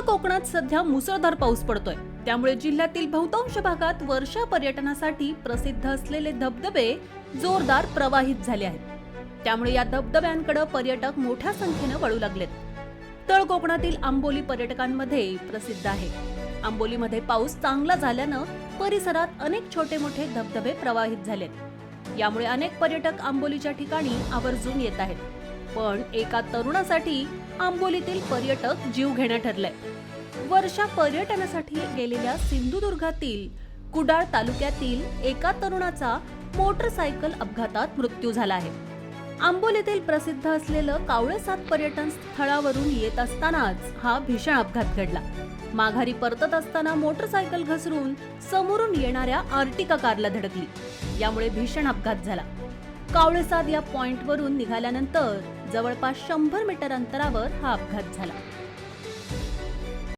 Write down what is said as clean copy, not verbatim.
कोकणात सध्या मुसळधार पाऊस पडतोय, त्यामुळे जिल्ह्यातील बहुतांश भागात वर्षा पर्यटनासाठी प्रसिद्ध असलेले धबधबे जोरदार प्रवाहित झाले आहेत। त्यामुळे या धबधब्यांकडे पर्यटक मोठ्या संख्येने वळू लागलेत। तळ कोकणातील आंबोली पर्यटकांमध्ये प्रसिद्ध आहे। आंबोलीमध्ये पाऊस चांगला झाल्यानं परिसरात अनेक छोटे मोठे धबधबे प्रवाहित झालेत। यामुळे अनेक पर्यटक आंबोलीच्या ठिकाणी आवर्जून येत आहेत। पण एका तरुणासाठी आंबोलीतील पर्यटक जीव घेणं ठरलंय। वर्षा पर्यटनासाठी गेलेल्या सिंधुदुर्गातील कुडाळ तालुक्यातील एका तरुणाचा मोटरसायकल अपघातात मृत्यू झाला आहे। आंबोलीतील प्रसिद्ध असलेलं कावळेसाद पर्यटन स्थळावरून येत असतानाच हा भीषण अपघात घडला। माघारी परतत असताना मोटरसायकल घसरून समोरून येणाऱ्या आर्टिका कारला धडकली। यामुळे भीषण अपघात झाला। कावळेसाद या पॉइंटवरून निघाल्यानंतर जवळपास 100 मीटर अंतरावर हा अपघात झाला।